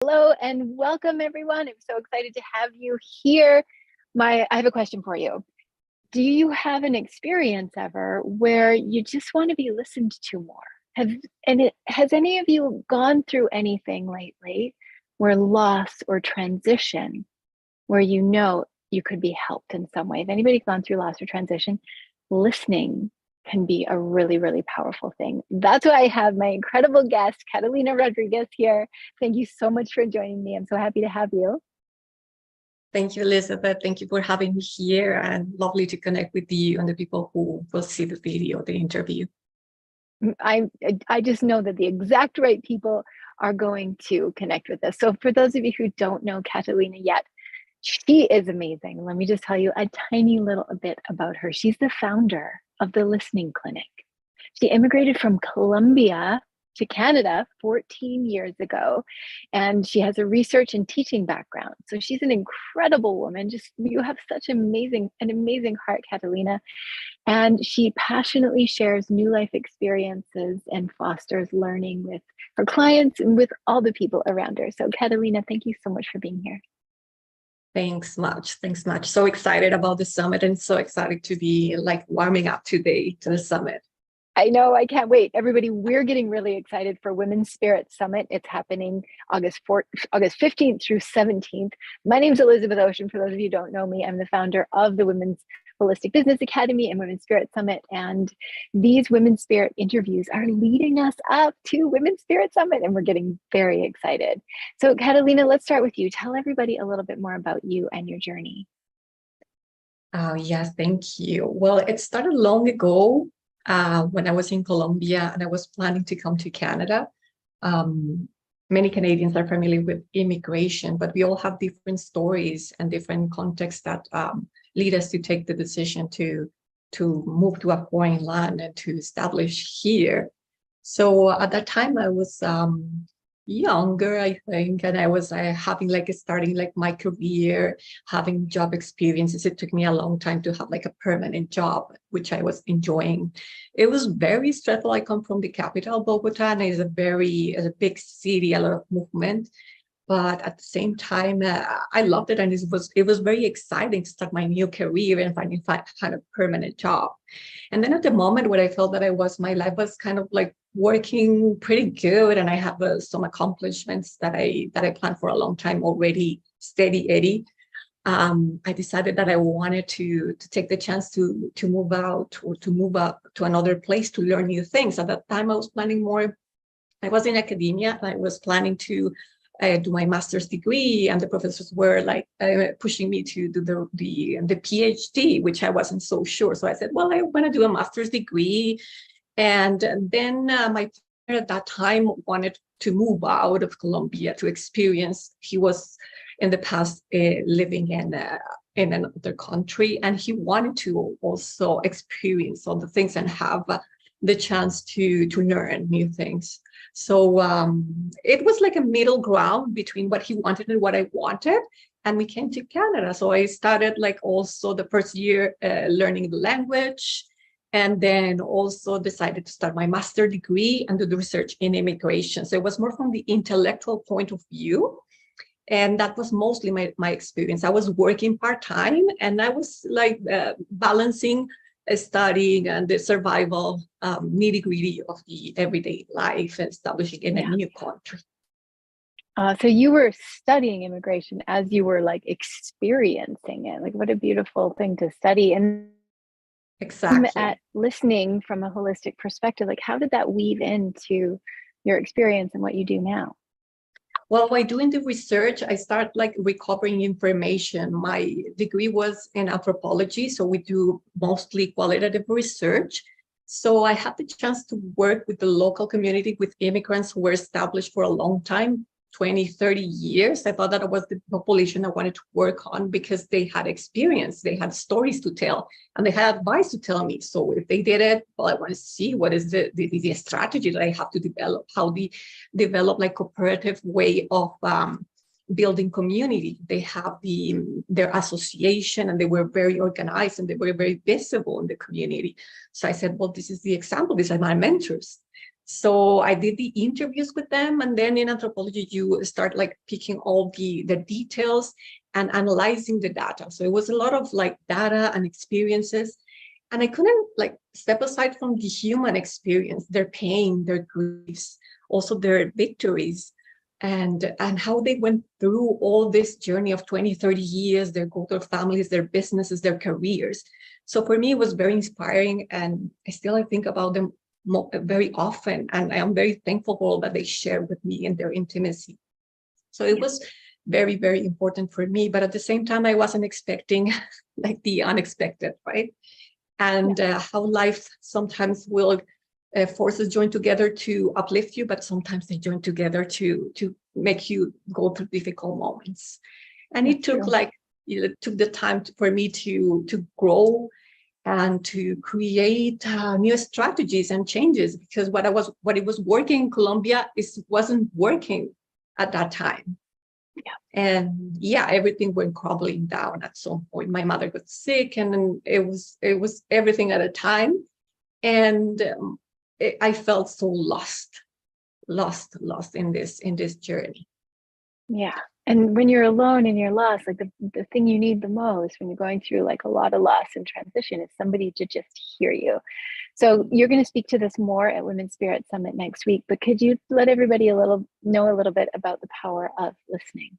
Hello and welcome everyone. I'm so excited to have you here. I have a question for you. Do you have an experience ever where you just want to be listened to more? Has any of you gone through anything lately where loss or transition, where you know you could be helped in some way? If anybody's gone through loss or transition, listening can be a really, really powerful thing. That's why I have my incredible guest, Catalina Rodriguez, here. Thank you so much for joining me. I'm so happy to have you. Thank you, Elizabeth. Thank you for having me here, and lovely to connect with you and the people who will see the video, the interview. I just know that the exact right people are going to connect with us. So for those of you who don't know Catalina yet, she is amazing. Let me just tell you a tiny little bit about her. She's the founder of the Listening Clinic. She immigrated from Colombia to Canada 14 years ago, and she has a research and teaching background. So she's an incredible woman. Just you have such an amazing heart, Catalina. And she passionately shares new life experiences and fosters learning with her clients and with all the people around her. So Catalina, thank you so much for being here. Thanks much. Thanks much. So excited about the summit and so excited to be warming up today to the summit. I know, I can't wait. Everybody, we're getting really excited for Women's Spirit Summit. It's happening August 15th through 17th. My name's Elizabeth Ocean. For those of you who don't know me, I'm the founder of the Women's Holistic Business Academy and Women's Spirit Summit. And these Women's Spirit interviews are leading us up to Women's Spirit Summit, and we're getting very excited. So Catalina, let's start with you. Tell everybody a little bit more about you and your journey. Yes, thank you. Well, it started long ago when I was in Colombia and I was planning to come to Canada. Many Canadians are familiar with immigration, but we all have different stories and different contexts that lead us to take the decision to move to a foreign land and to establish here. So at that time, I was younger, I think, and I was starting my career, having job experiences. It took me a long time to have a permanent job, which I was enjoying. It was very stressful. I come from the capital, Bogota, and it's a big city, a lot of movement. But at the same time, I loved it, and it was very exciting to start my new career and finding kind of permanent job. And then at the moment where I felt that my life was kind of working pretty good, and I have some accomplishments that I planned for a long time already, steady Eddie. I decided that I wanted to take the chance to move out or to move up to another place to learn new things. At that time, I was planning more. I was in academia, and I was planning to do my master's degree, and the professors were pushing me to do the PhD, which I wasn't so sure. So I said, well, I want to do a master's degree. And then my partner at that time wanted to move out of Colombia to experience. He was in the past living in another country, and he wanted to also experience all the things and have the chance to learn new things. So it was like a middle ground between what he wanted and what I wanted. And we came to Canada. So I started also the first year learning the language, and then also decided to start my master's degree and do the research in immigration. So it was more from the intellectual point of view. And that was mostly my experience. I was working part-time, and I was balancing studying and the survival nitty-gritty of the everyday life and establishing in a new country. So you were studying immigration as you were experiencing it. What a beautiful thing to study. And exactly at listening from a holistic perspective, how did that weave into your experience and what you do now? Well, by doing the research, I start recovering information. My degree was in anthropology, so we do mostly qualitative research. So I had the chance to work with the local community, with immigrants who were established for a long time, 20, 30 years. I thought that was the population I wanted to work on because they had experience, they had stories to tell, and they had advice to tell me. So if they did it, well, I want to see what is the strategy that I have to develop, how they develop cooperative way of building community. They have their association, and they were very organized, and they were very visible in the community. So I said, well, this is the example. These are my mentors. So I did the interviews with them, and then in anthropology, you start like picking all the details and analyzing the data. So it was a lot of like data and experiences, and I couldn't like step aside from the human experience, their pain, their griefs, also their victories, and how they went through all this journey of 20, 30 years, their families, their businesses, their careers. So for me, it was very inspiring, and I think about them very often, and I am very thankful for all that they share with me in their intimacy. So it was very, very important for me, but at the same time, I wasn't expecting like the unexpected, right? And how life sometimes will forces join together to uplift you, but sometimes they join together to make you go through difficult moments. And it took took the time for me to grow and to create new strategies and changes, because what it was working in Colombia wasn't working at that time. And everything went crumbling down at some point. My mother got sick, and it was everything at a time, and I felt so lost in this journey. Yeah. And when you're alone and you're lost, like the thing you need the most when you're going through like a lot of loss and transition is somebody to just hear you. So you're going to speak to this more at Women's Spirit Summit next week, but could you let everybody know a little bit about the power of listening?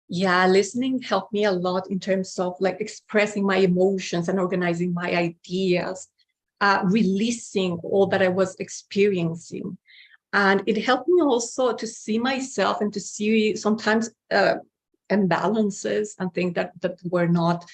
Yeah, listening helped me a lot in terms of like expressing my emotions and organizing my ideas, releasing all that I was experiencing. And it helped me also to see myself and to see sometimes imbalances and things that were not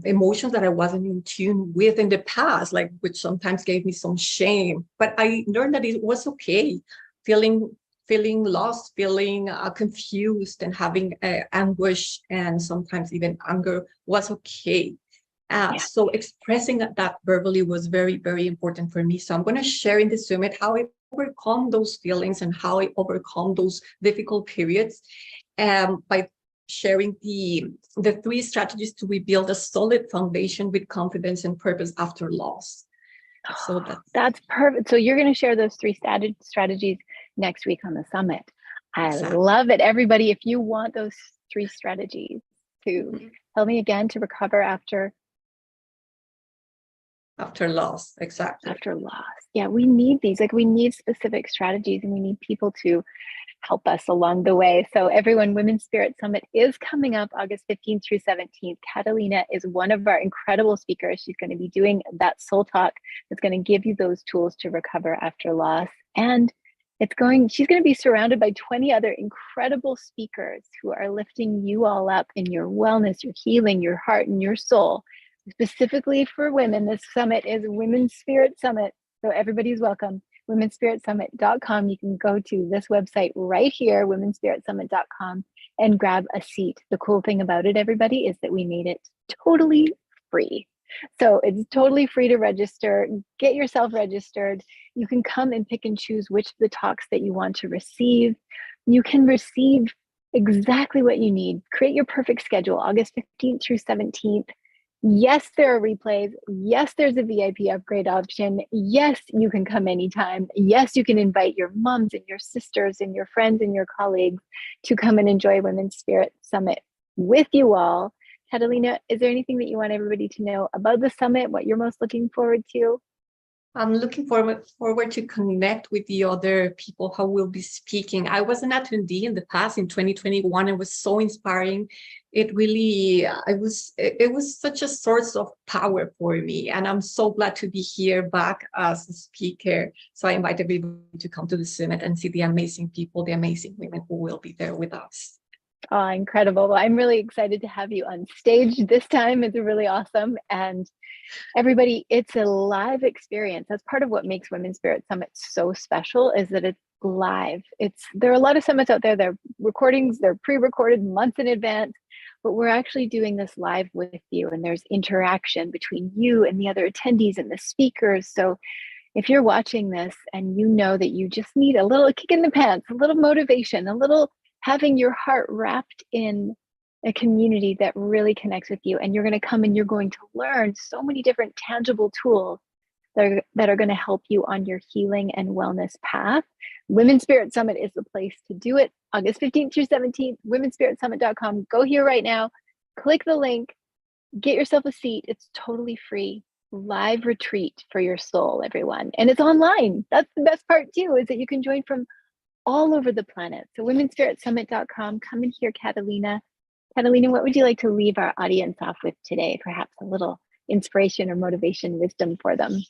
emotions that I wasn't in tune with in the past, like which sometimes gave me some shame. But I learned that it was okay feeling lost, feeling confused, and having anguish and sometimes even anger was okay. So expressing that verbally was very, very important for me. So I'm going to share in the summit how I overcome those feelings and how I overcome those difficult periods by sharing the 3 strategies to rebuild a solid foundation with confidence and purpose after loss. So that's perfect. So you're going to share those 3 strategies next week on the summit. I love it. Everybody, if you want those 3 strategies to tell me again, to recover after loss. Exactly. After loss. Yeah, we need these. Like, we need specific strategies, and we need people to help us along the way. So everyone, Women's Spirit Summit is coming up August 15th through 17th. Catalina is one of our incredible speakers. She's going to be doing that soul talk that's going to give you those tools to recover after loss. And she's going to be surrounded by 20 other incredible speakers who are lifting you all up in your wellness, your healing, your heart, and your soul. Specifically for women, this summit is Women's Spirit Summit. So everybody's welcome. WomenSpiritSummit.com. You can go to this website right here, WomenSpiritSummit.com, and grab a seat. The cool thing about it, everybody, is that we made it totally free. So it's totally free to register. Get yourself registered. You can come and pick and choose which of the talks that you want to receive. You can receive exactly what you need. Create your perfect schedule, August 15th through 17th. Yes, there are replays. Yes, there's a VIP upgrade option. Yes, you can come anytime. Yes, you can invite your moms and your sisters and your friends and your colleagues to come and enjoy Women's Spirit Summit with you all. Catalina, is there anything that you want everybody to know about the summit, what you're most looking forward to? I'm looking forward to connect with the other people who will be speaking. I was an attendee in the past in 2021. It was so inspiring. It really, it was such a source of power for me. And I'm so glad to be here back as a speaker. So I invite everybody to come to the summit and see the amazing people, the amazing women who will be there with us. Oh, incredible. Well, I'm really excited to have you on stage this time. It's really awesome. And everybody, it's a live experience. That's part of what makes Women's Spirit Summit so special, is that it's live. There are a lot of summits out there. They're recordings, they're pre-recorded months in advance, but we're actually doing this live with you, and there's interaction between you and the other attendees and the speakers. So if you're watching this and you know that you just need a little kick in the pants, a little motivation, a little having your heart wrapped in a community that really connects with you, and you're going to come and you're going to learn so many different tangible tools that are going to help you on your healing and wellness path. Women's Spirit Summit is the place to do it. August 15th through 17th, womenspiritsummit.com. Go here right now, click the link, get yourself a seat. It's totally free. Live retreat for your soul, everyone. And it's online. That's the best part too, is that you can join from all over the planet. So womenspiritsummit.com. Come and hear Catalina. Catalina, what would you like to leave our audience off with today? Perhaps a little inspiration or motivation, wisdom for them.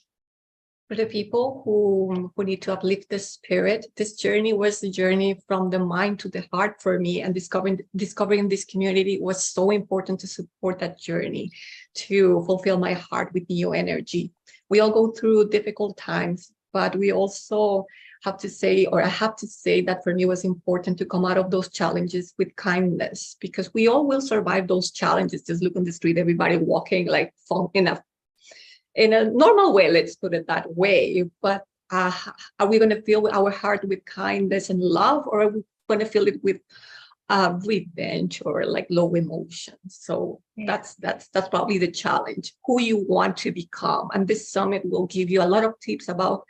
For the people who need to uplift the spirit, this journey was the journey from the mind to the heart for me, and discovering this community was so important to support that journey, to fulfill my heart with new energy. We all go through difficult times, but we also have to say, or I have to say, that for me it was important to come out of those challenges with kindness, because we all will survive those challenges. Just look on the street, everybody walking like in a normal way, let's put it that way. But are we going to fill our heart with kindness and love, or are we going to fill it with revenge or like low emotions? So that's probably the challenge, who you want to become. And this summit will give you a lot of tips about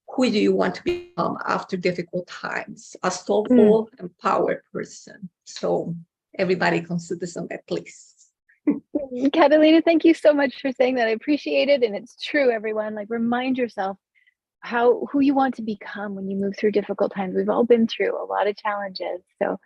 who do you want to become after difficult times, a soulful, empowered person. So everybody comes to the summit, please. Catalina, thank you so much for saying that. I appreciate it. And it's true, everyone. Like, remind yourself who you want to become when you move through difficult times. We've all been through a lot of challenges. So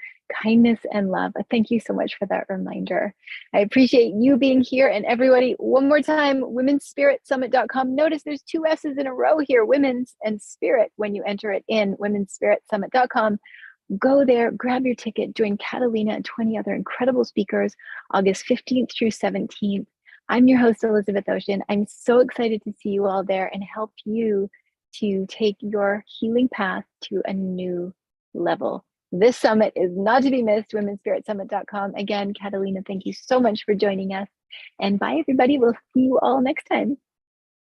kindness and love. Thank you so much for that reminder. I appreciate you being here. And everybody, one more time, womenspiritsummit.com. Notice there's 2 S's in a row here, women's and spirit, when you enter it in, womenspiritsummit.com. Go there, grab your ticket, join Catalina and 20 other incredible speakers, August 15th through 17th. I'm your host, Elizabeth Ocean. I'm so excited to see you all there and help you to take your healing path to a new level. This summit is not to be missed, womenspiritsummit.com. Again, Catalina, thank you so much for joining us. And bye, everybody. We'll see you all next time.